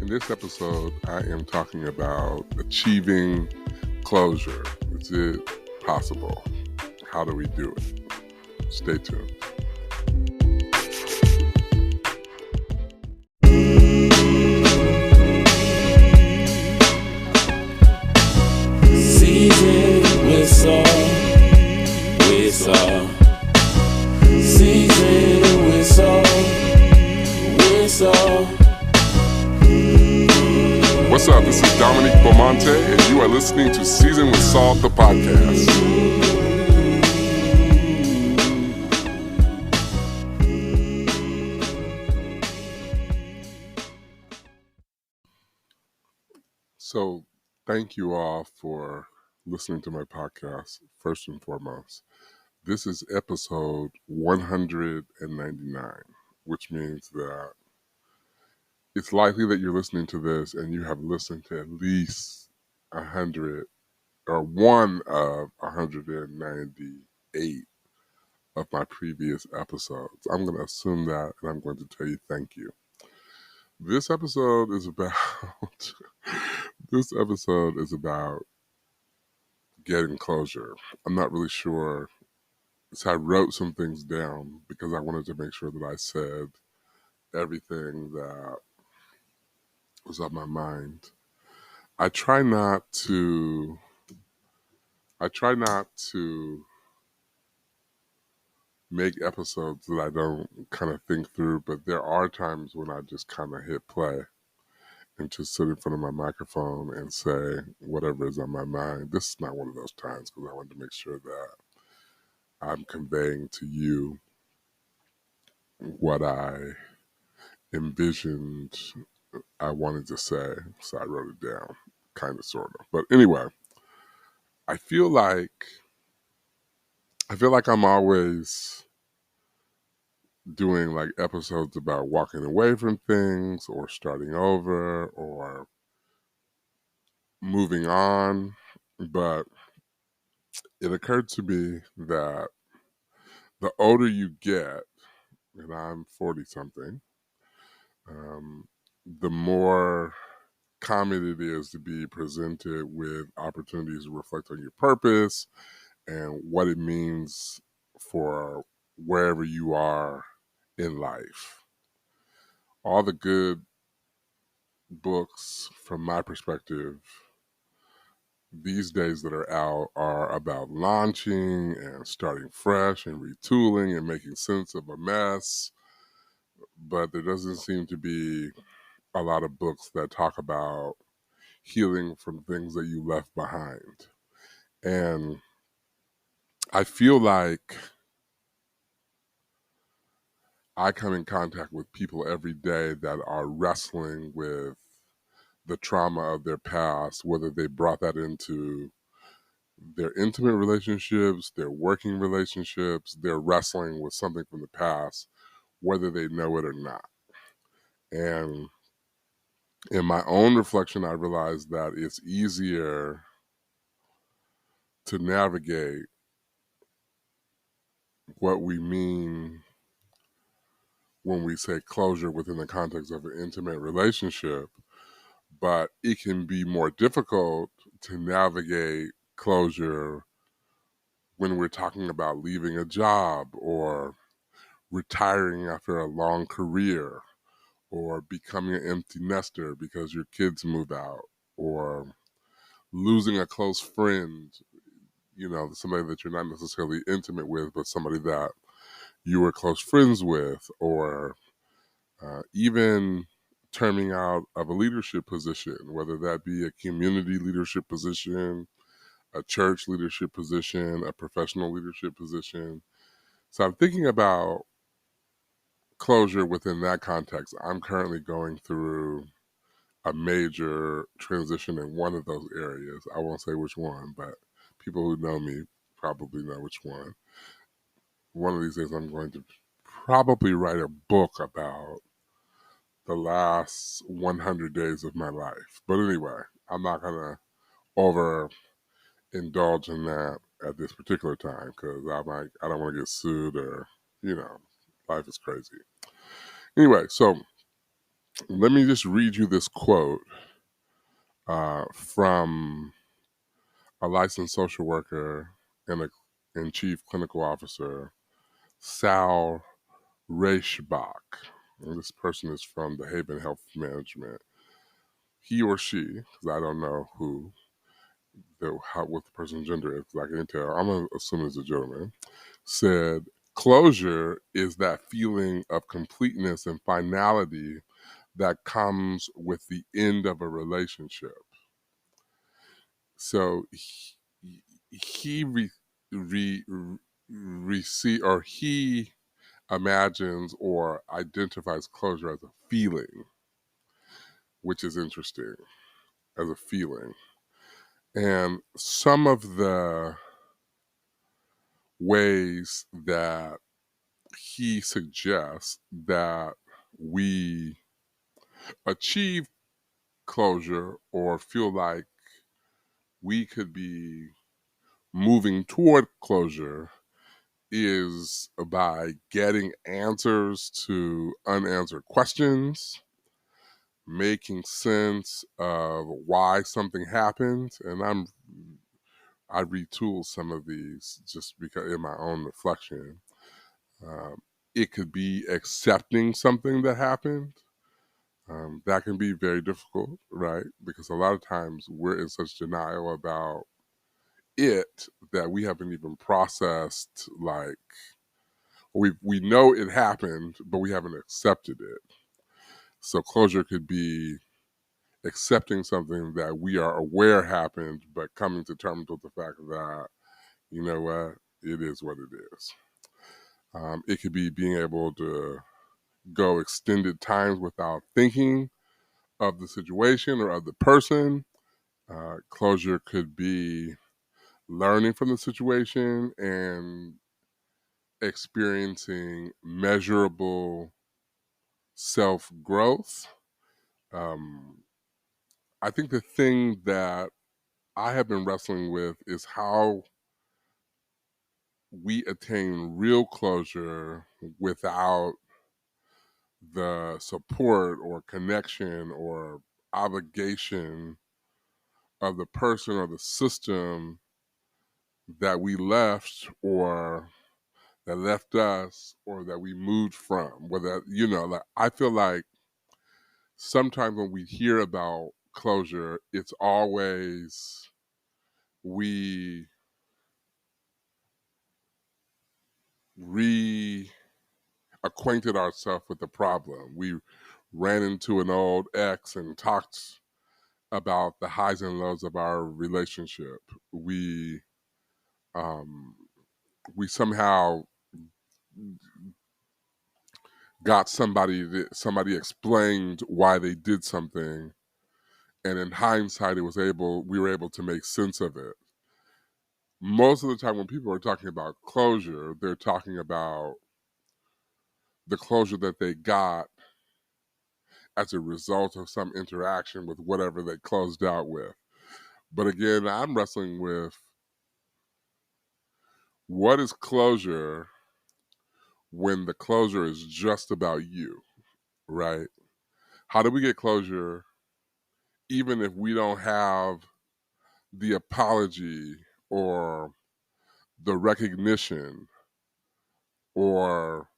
In this episode, I am talking about achieving closure. Is it possible? How do we do it? Stay tuned. Season whistle. Season whistle. What's up? This is Dominique Beaumonte, and you are listening to Season with Salt, the podcast. So, thank you all for listening to my podcast, first and foremost. This is episode 199, which means that it's likely that you're listening to this and you have listened to at least 100 or one of 198 of my previous episodes. I'm going to assume that, and I'm going to tell you thank you. This episode is about getting closure. I'm not really sure. So I wrote some things down because I wanted to make sure that I said everything that was on my mind. I try not to make episodes that I don't kind of think through, but there are times when I just kind of hit play and just sit in front of my microphone and say whatever is on my mind. This is not one of those times because I wanted to make sure that I'm conveying to you what I envisioned I wanted to say. So I wrote it down, kind of, sort of. But anyway, I feel like I'm always doing like episodes about walking away from things or starting over or moving on. But it occurred to me that the older you get, and I'm 40 something, the more common it is to be presented with opportunities to reflect on your purpose and what it means for wherever you are in life. All the good books, from my perspective, these days that are out are about launching and starting fresh and retooling and making sense of a mess. But there doesn't seem to be a lot of books that talk about healing from things that you left behind. And I feel like I come in contact with people every day that are wrestling with the trauma of their past, whether they brought that into their intimate relationships, their working relationships. They're wrestling with something from the past, whether they know it or not. And in my own reflection, I realized that it's easier to navigate what we mean when we say closure within the context of an intimate relationship, but it can be more difficult to navigate closure when we're talking about leaving a job or retiring after a long career or becoming an empty nester because your kids move out or losing a close friend, somebody that you're not necessarily intimate with, but somebody that you were close friends with, or even terming out of a leadership position, whether that be a community leadership position, a church leadership position, a professional leadership position. So I'm thinking about closure within that context. I'm currently going through a major transition in one of those areas. I won't say which one, but people who know me probably know which one. One of these days I'm going to probably write a book about the last 100 days of my life. But anyway, I'm not going to over indulge in that at this particular time because I don't want to get sued or, life is crazy. Anyway, so Let me just read you this quote from a licensed social worker and chief clinical officer, Sal Reichbach. And this person is from the Haven Health Management. He or she, because I don't know what the person's gender is, because I can't tell. I'm going to assume it's a gentleman. Said, closure is that feeling of completeness and finality that comes with the end of a relationship. So he he imagines or identifies closure as a feeling, which is interesting, as a feeling. And some of the ways that he suggests that we achieve closure or feel like we could be moving toward closure is by getting answers to unanswered questions, making sense of why something happened. And I retool some of these just because in my own reflection. Um, it could be accepting something that happened. That can be very difficult, right? Because a lot of times we're in such denial about it that we haven't even processed, like, we know it happened, but we haven't accepted it. So closure could be accepting something that we are aware happened, but coming to terms with the fact that, you know what, it is what it is. It could be being able to go extended times without thinking of the situation or of the person. Closure could be learning from the situation and experiencing measurable self growth. Um, I think the thing that I have been wrestling with is how we attain real closure without the support or connection or obligation of the person or the system that we left or that left us or that we moved from. Whether, like, I feel like sometimes when we hear about closure, it's always we reacquainted ourselves with the problem. We ran into an old ex and talked about the highs and lows of our relationship. Um, we somehow got somebody explained why they did something, and in hindsight, we were able to make sense of it. Most of the time, when people are talking about closure, they're talking about the closure that they got as a result of some interaction with whatever they closed out with. But again, I'm wrestling with what is closure when the closure is just about you, right? How do we get closure even if we don't have the apology or the recognition or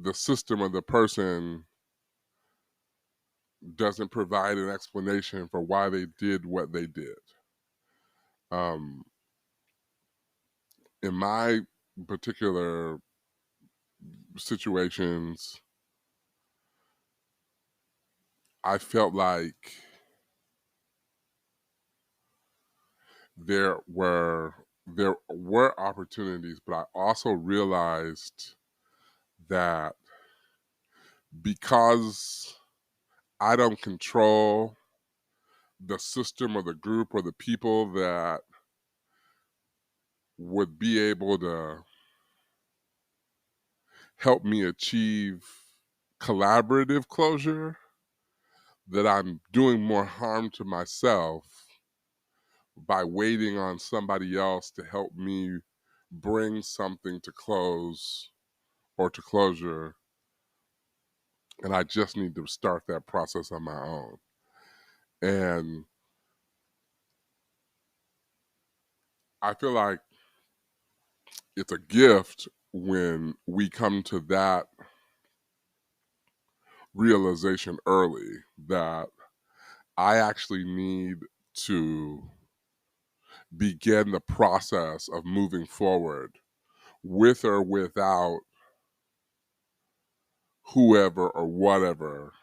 the system or the person doesn't provide an explanation for why they did what they did? Um, in my particular situations, I felt like there were there were opportunities, but I also realized that because I don't control the system or the group or the people that would be able to help me achieve collaborative closure, that I'm doing more harm to myself by waiting on somebody else to help me bring something to close or to closure and I just need to start that process on my own. And I feel like it's a gift when we come to that realization early that I actually need to begin the process of moving forward with or without whoever or whatever.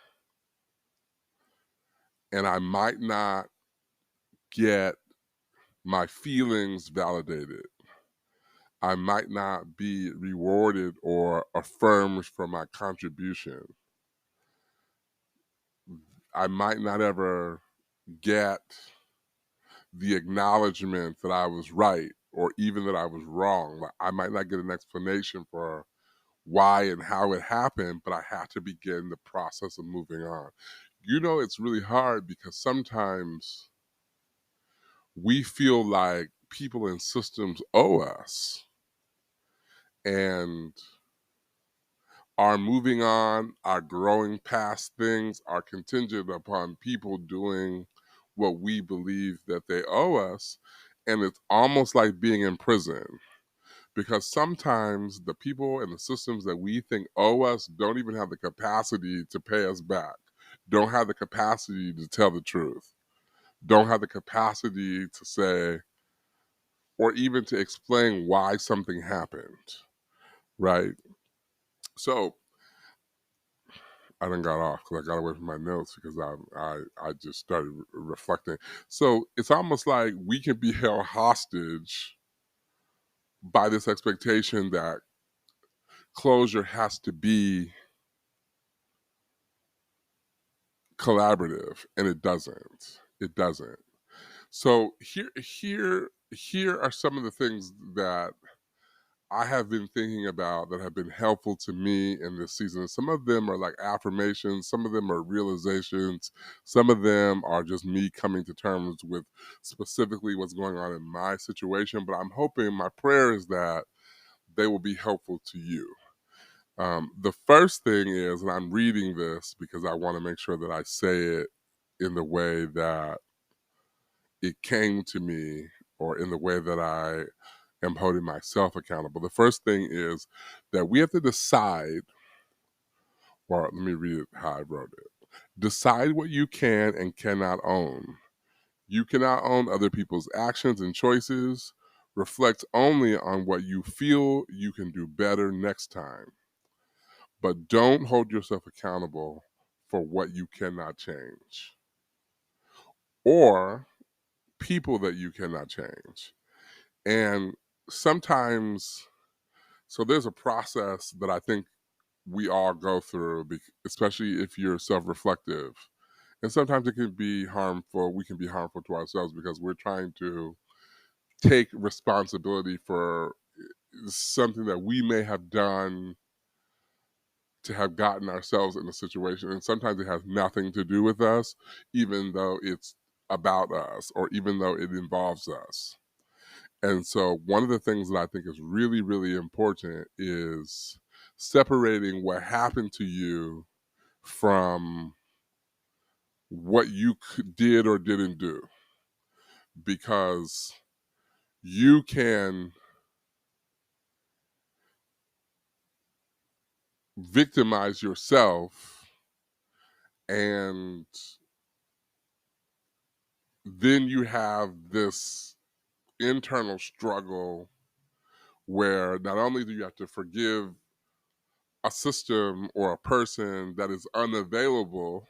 And I might not get my feelings validated. I might not be rewarded or affirmed for my contribution. I might not ever get the acknowledgement that I was right or even that I was wrong. Like, I might not get an explanation for why and how it happened, but I have to begin the process of moving on. You know, it's really hard because sometimes we feel like people and systems owe us, and our moving on, our growing past things are contingent upon people doing what we believe that they owe us. And it's almost like being in prison because sometimes the people and the systems that we think owe us don't even have the capacity to pay us back, don't have the capacity to tell the truth, don't have the capacity to say, or even to explain why something happened, right? So I done got off because I got away from my notes because I just started reflecting. So it's almost like we can be held hostage by this expectation that closure has to be collaborative, and it doesn't. It doesn't. So here are some of the things that I have been thinking about that have been helpful to me in this season. Some of them are like affirmations, some of them are realizations, some of them are just me coming to terms with specifically what's going on in my situation. But I'm hoping, my prayer is that they will be helpful to you. The first thing is, and I'm reading this because I want to make sure that I say it in the way that it came to me or in the way that I am holding myself accountable. The first thing is that we have to decide, or let me read it how I wrote it. Decide what you can and cannot own. You cannot own other people's actions and choices. Reflect only on what you feel you can do better next time. But don't hold yourself accountable for what you cannot change or people that you cannot change. And sometimes, so there's a process that I think we all go through, especially if you're self-reflective. And sometimes it can be harmful. We can be harmful to ourselves because we're trying to take responsibility for something that we may have done to have gotten ourselves in a situation. And sometimes it has nothing to do with us, even though it's about us or even though it involves us. And so one of the things that I think is really, really important is separating what happened to you from what you did or didn't do. Because you can victimize yourself and then you have this internal struggle where not only do you have to forgive a system or a person that is unavailable,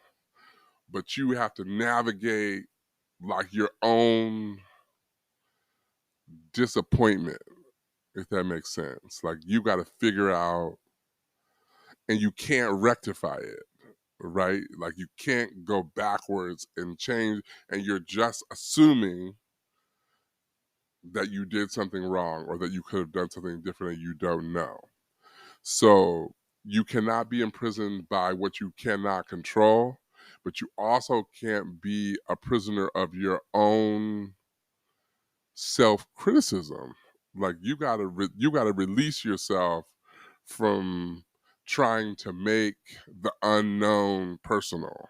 but you have to navigate like your own disappointment, if that makes sense. Like you got to figure out, and you can't rectify it, right? Like you can't go backwards and change, and you're just assuming that you did something wrong or that you could have done something different and you don't know. So you cannot be imprisoned by what you cannot control, but you also can't be a prisoner of your own self-criticism. Like you gotta release yourself from trying to make the unknown personal,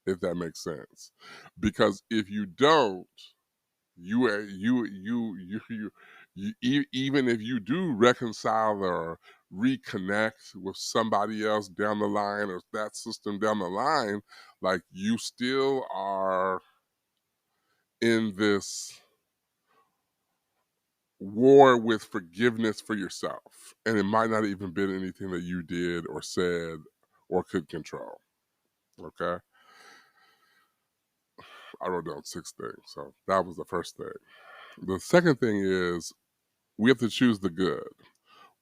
if that makes sense. Because if you don't, you are even if you do reconcile or reconnect with somebody else down the line or that system down the line, like you still are in this war with forgiveness for yourself. And it might not even been anything that you did or said or could control. Okay. I wrote down 6 things. So that was the first thing. The second thing is we have to choose the good.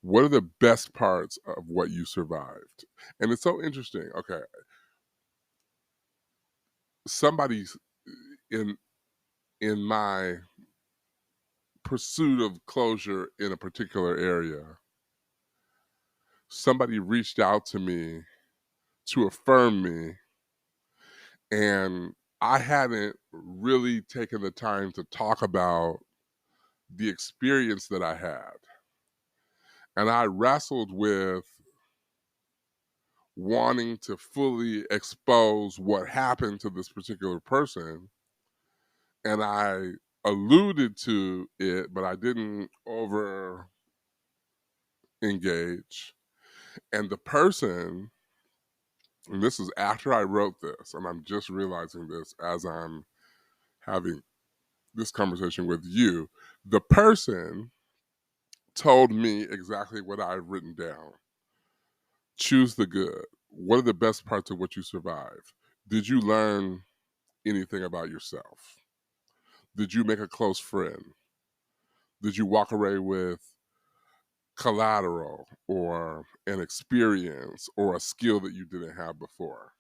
What are the best parts of what you survived? And it's so interesting. Okay. Somebody's in my pursuit of closure in a particular area, somebody reached out to me to affirm me, and I hadn't really taken the time to talk about the experience that I had. And I wrestled with wanting to fully expose what happened to this particular person. And I alluded to it, but I didn't over engage. And the person, and this is after I wrote this, and I'm just realizing this as I'm having this conversation with you, the person told me exactly what I've written down. Choose the good. What are the best parts of what you survived? Did you learn anything about yourself? Did you make a close friend? Did you walk away with collateral or an experience or a skill that you didn't have before?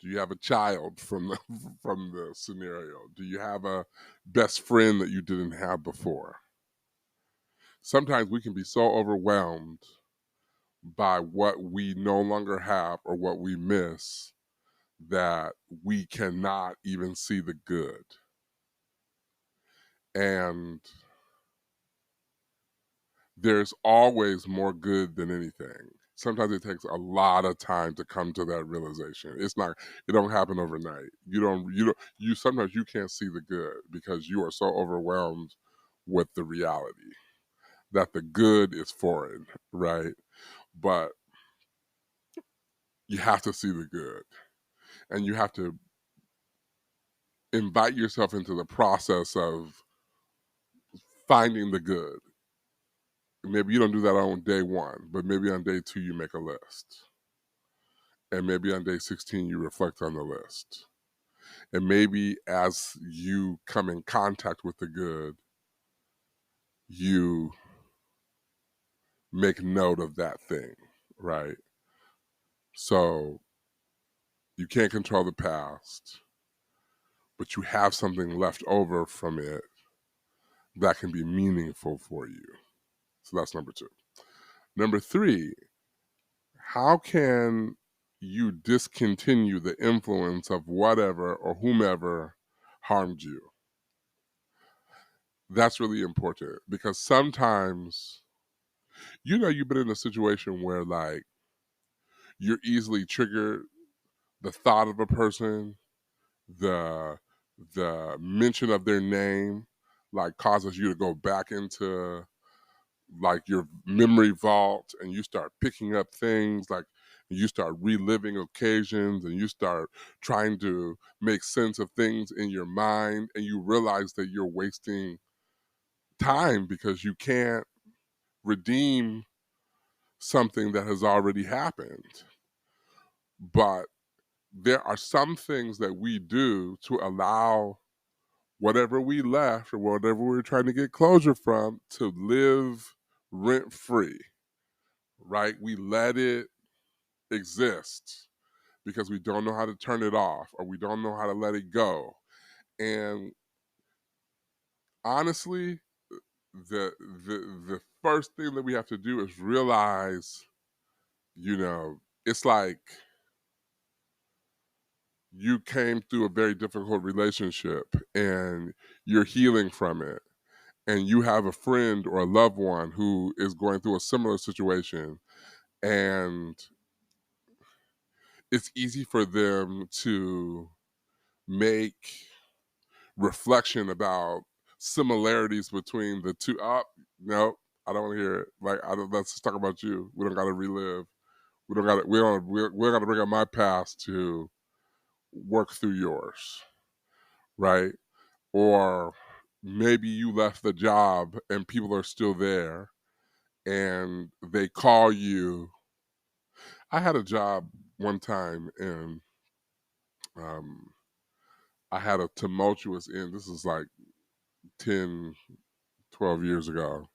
Do you have a child from the from the scenario? Do you have a best friend that you didn't have before? Sometimes we can be so overwhelmed by what we no longer have or what we miss that we cannot even see the good. And there's always more good than anything. Sometimes it takes a lot of time to come to that realization. It's not, it don't happen overnight. You sometimes you can't see the good because you are so overwhelmed with the reality that the good is foreign, right? But you have to see the good, and you have to invite yourself into the process of finding the good. Maybe you don't do that on day one, but maybe on day two you make a list. And maybe on day 16 you reflect on the list. And maybe as you come in contact with the good, you make note of that thing, right? So you can't control the past, but you have something left over from it that can be meaningful for you. So that's number two. Number three, how can you discontinue the influence of whatever or whomever harmed you? That's really important because sometimes, you've been in a situation where like you're easily triggered. The thought of a person, the mention of their name, like causes you to go back into like your memory vault and you start picking up things like you start reliving occasions and you start trying to make sense of things in your mind and you realize that you're wasting time because you can't redeem something that has already happened. But there are some things that we do to allow whatever we left or whatever we were trying to get closure from to live rent free, right? We let it exist because we don't know how to turn it off or we don't know how to let it go. And honestly, the first thing that we have to do is realize, it's like you came through a very difficult relationship and you're healing from it and you have a friend or a loved one who is going through a similar situation and it's easy for them to make reflection about similarities between the two. Oh, no, I don't want to hear it. Like, let's just talk about you. We don't got to relive. We don't got to. We don't got to bring up my past to work through yours, right? Or maybe you left the job and people are still there, and they call you. I had a job one time, and um, I had a tumultuous end. This is like 10, 12 years ago.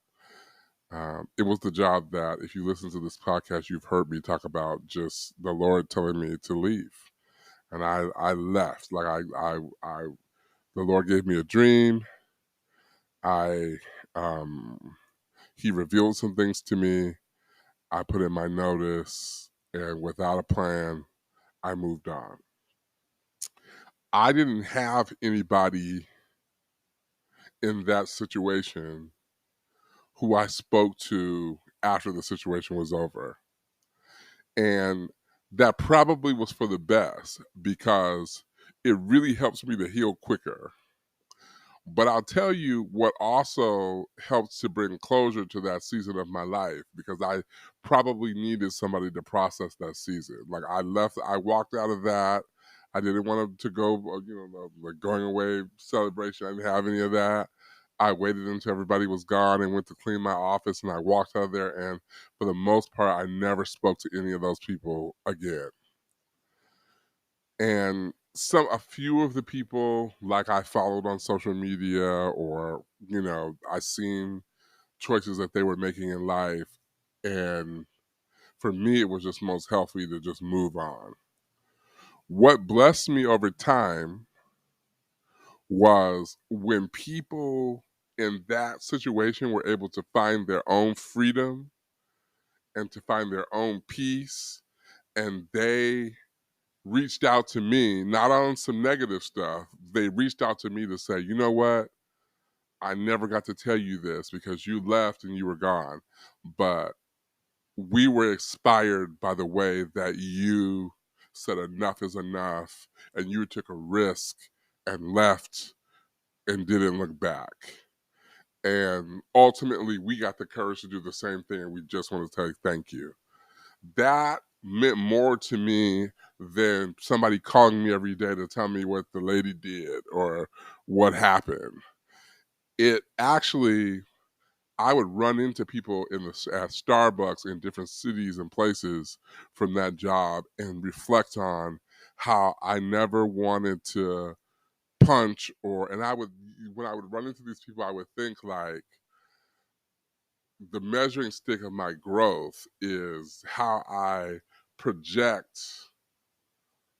It was the job that, if you listen to this podcast, you've heard me talk about just the Lord telling me to leave. And I left. Like, the Lord gave me a dream. I, He revealed some things to me. I put in my notice, and without a plan, I moved on. I didn't have anybody in that situation who I spoke to after the situation was over. And that probably was for the best, because it really helps me to heal quicker. But I'll tell you what also helps to bring closure to that season of my life, because I probably needed somebody to process that season. Like, I walked out of that. I didn't want to go, like going away celebration. I didn't have any of that. I waited until everybody was gone and went to clean my office, and I walked out of there. And for the most part, I never spoke to any of those people again. And a few of the people, like, I followed on social media, or I seen choices that they were making in life, and for me it was just most healthy to just move on. What blessed me over time was when people in that situation were able to find their own freedom and to find their own peace, and they reached out to me, not on some negative stuff. They reached out to me to say, you know what? I never got to tell you this because you left and you were gone. But we were inspired by the way that you said enough is enough, and you took a risk and left and didn't look back. And ultimately, we got the courage to do the same thing, and we just want to tell you thank you. That meant more to me than somebody calling me every day to tell me what the lady did or what happened. It actually, I would run into people at Starbucks in different cities and places from that job and reflect on how I never wanted to punch, and when I would run into these people, I would think like, the measuring stick of my growth is how I project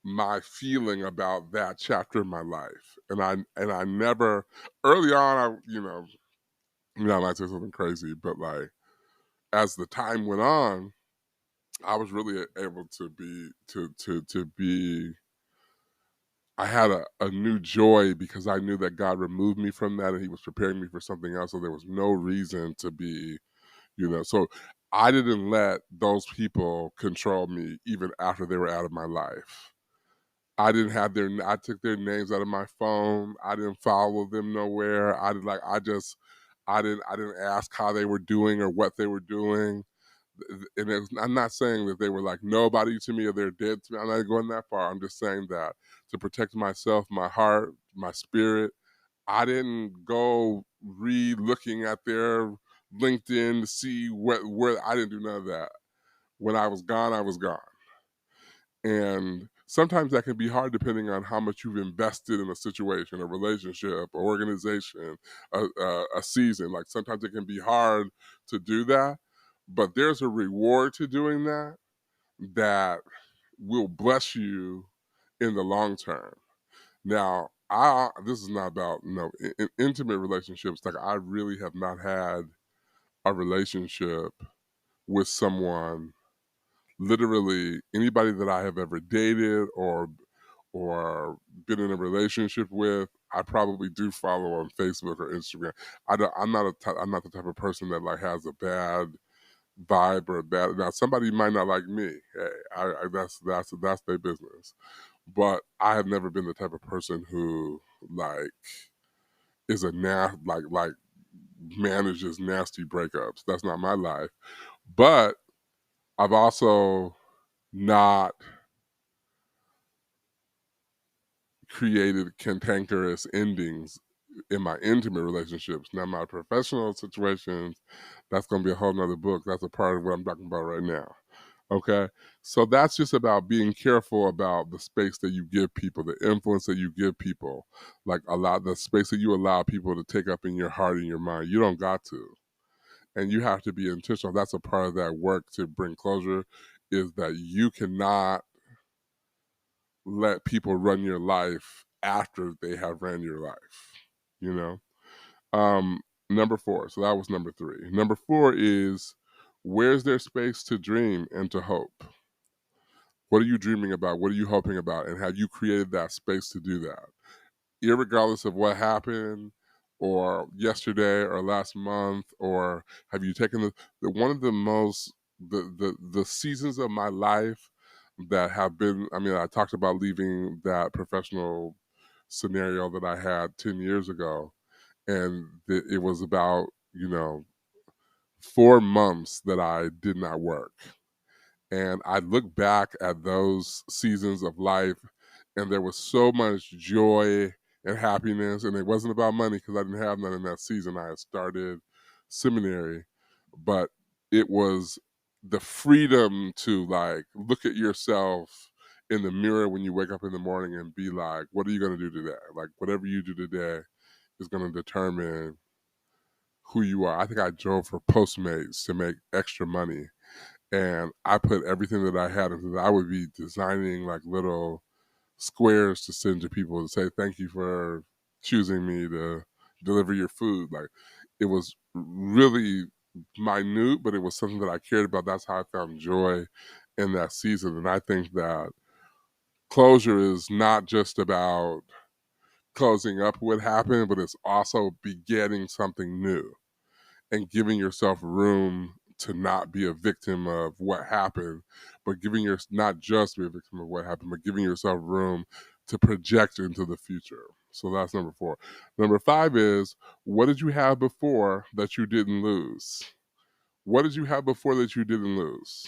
my feeling about that chapter in my life. And I never, early on, I might say something crazy, but like, as the time went on, I was really able to be I had a new joy, because I knew that God removed me from that and He was preparing me for something else. So there was no reason to be, so I didn't let those people control me even after they were out of my life. I took their names out of my phone. I didn't follow them nowhere. I didn't ask how they were doing or what they were doing. And I'm not saying that they were like nobody to me or they're dead to me. I'm not going that far. I'm just saying that to protect myself, my heart, my spirit, I didn't go re-looking at their LinkedIn to see where I didn't do none of that. When I was gone, I was gone. And sometimes that can be hard depending on how much you've invested in a situation, a relationship, an organization, a season. Like, sometimes it can be hard to do that, but there's a reward to doing that that will bless you in the long term. Now, this is not about intimate relationships. Like, I really have not had a relationship with someone, literally anybody that I have ever dated or been in a relationship with. I probably do follow on Facebook or Instagram. I'm not the type of person that like has a bad vibe or that. Now, somebody might not like me. Hey, that's their business. But I have never been the type of person who like is a like manages nasty breakups. That's not my life. But I've also not created cantankerous endings in my intimate relationships. Now, my professional situations, that's going to be a whole nother book. That's a part of what I'm talking about right now. Okay. So that's just about being careful about the space that you give people, the influence that you give people, like the space that you allow people to take up in your heart and your mind. You don't got to. And you have to be intentional. That's a part of that work to bring closure, is that you cannot let people run your life after they have ran your life, you know? Number 4. So that was number 3. Number 4 is, where's there space to dream and to hope? What are you dreaming about? What are you hoping about? And have you created that space to do that? Irregardless of what happened or yesterday or last month, or have you taken one of the most the seasons of my life that have been, I mean, I talked about leaving that professional scenario that I had 10 years ago, and it was about, 4 months that I did not work. And I look back at those seasons of life, and there was so much joy and happiness. And it wasn't about money because I didn't have none in that season. I had started seminary, but it was the freedom to like look at yourself in the mirror when you wake up in the morning and be like, what are you going to do today? Like, whatever you do today is going to determine who you are. I think I drove for Postmates to make extra money, and I put everything that I had into that. I would be designing like little squares to send to people to say thank you for choosing me to deliver your food. Like, it was really minute, but it was something that I cared about. That's how I found joy in that season. And I think that closure is not just about closing up what happened, but it's also begetting something new and giving yourself room to not be a victim of what happened, but giving your not just be a victim of what happened, but giving yourself room to project into the future. So that's number 4. Number 5 is, what did you have before that you didn't lose? What did you have before that you didn't lose?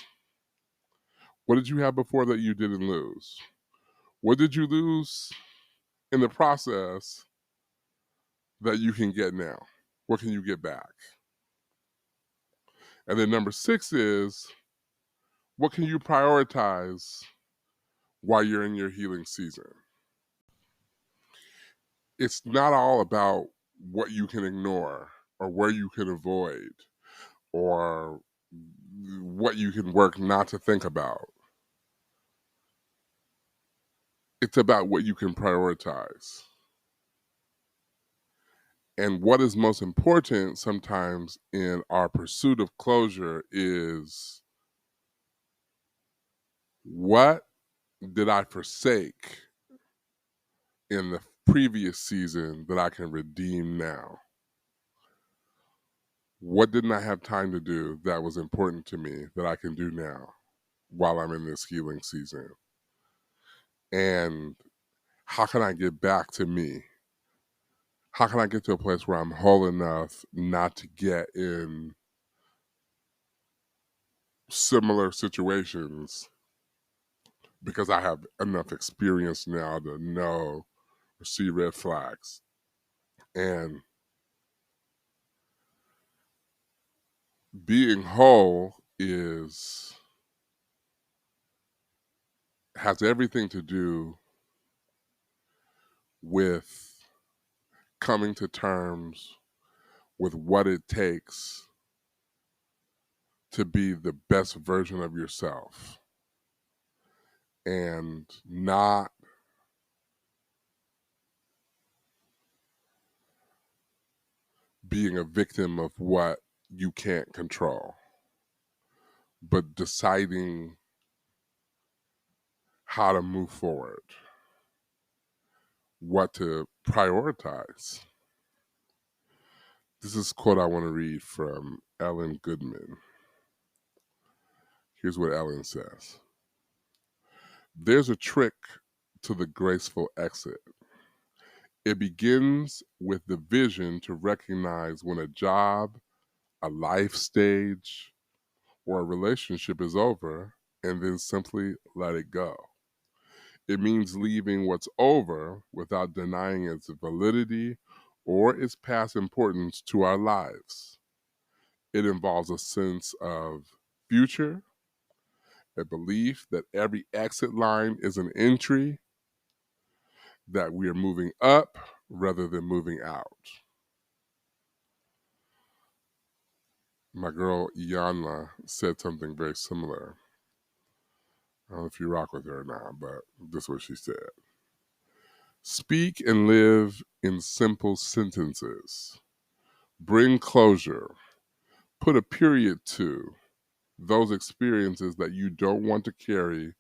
What did you have before that you didn't lose? What did you lose in the process that you can get now? What can you get back? And then number 6 is, what can you prioritize while you're in your healing season? It's not all about what you can ignore or where you can avoid or what you can work not to think about. It's about what you can prioritize. And what is most important sometimes in our pursuit of closure is, what did I forsake in the previous season that I can redeem now? What didn't I have time to do that was important to me that I can do now while I'm in this healing season? And how can I get back to me? How can I get to a place where I'm whole enough not to get in similar situations because I have enough experience now to know or see red flags? And being whole has everything to do with coming to terms with what it takes to be the best version of yourself and not being a victim of what you can't control, but deciding how to move forward, what to prioritize. This is a quote I want to read from Ellen Goodman. Here's what Ellen says. There's a trick to the graceful exit. It begins with the vision to recognize when a job, a life stage, or a relationship is over, and then simply let it go. It means leaving what's over without denying its validity or its past importance to our lives. It involves a sense of future, a belief that every exit line is an entry, that we are moving up rather than moving out. My girl Iyanla said something very similar. I don't know if you rock with her or not, but this is what she said. Speak and live in simple sentences. Bring closure. Put a period to those experiences that you don't want to carry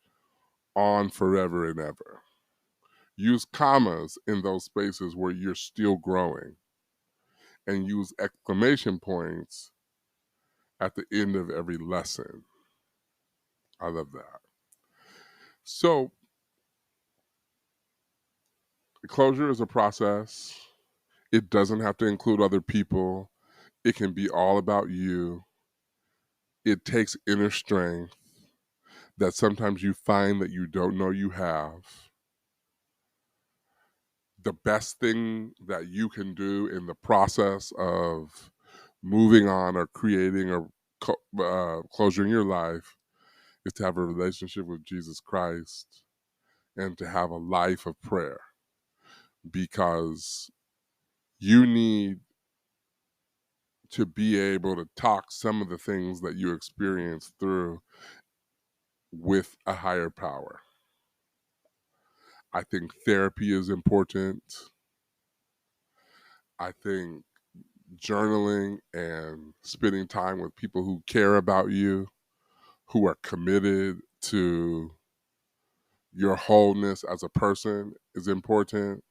on forever and ever. Use commas in those spaces where you're still growing, and use exclamation points at the end of every lesson. I love that. So, closure is a process. It doesn't have to include other people. It can be all about you. It takes inner strength that sometimes you find that you don't know you have. The best thing that you can do in the process of moving on or creating a closure in your life is to have a relationship with Jesus Christ and to have a life of prayer, because you need to be able to talk some of the things that you experience through with a higher power. I think therapy is important. I think journaling and spending time with people who care about you, who are committed to your wholeness as a person is important.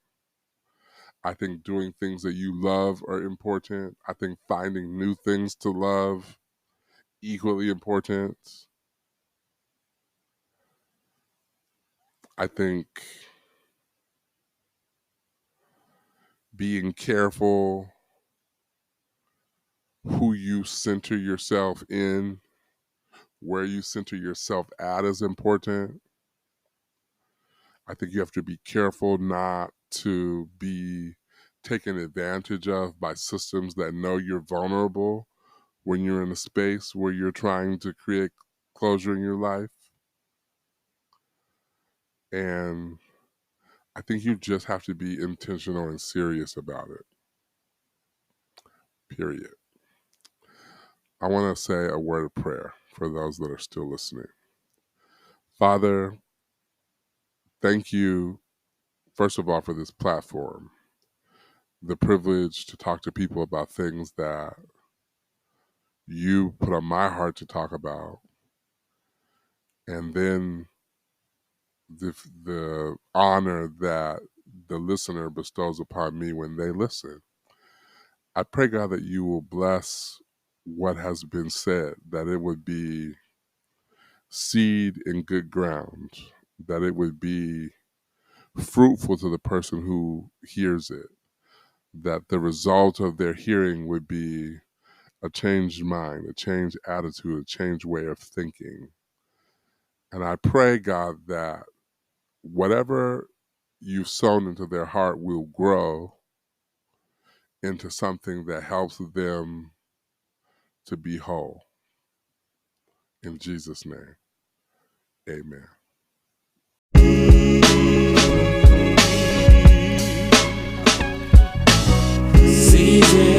I think doing things that you love are important. I think finding new things to love, equally important. I think being careful who you center yourself in, where you center yourself at is important. I think you have to be careful not to be taken advantage of by systems that know you're vulnerable when you're in a space where you're trying to create closure in your life. And I think you just have to be intentional and serious about it. Period. I want to say a word of prayer for those that are still listening. Father, thank you, first of all, for this platform, the privilege to talk to people about things that you put on my heart to talk about, and then the honor that the listener bestows upon me when they listen. I pray, God, that you will bless what has been said, that it would be seed in good ground, that it would be fruitful to the person who hears it, that the result of their hearing would be a changed mind, a changed attitude, a changed way of thinking. And I pray, God, that whatever you've sown into their heart will grow into something that helps them to be whole. In Jesus' name, amen. Season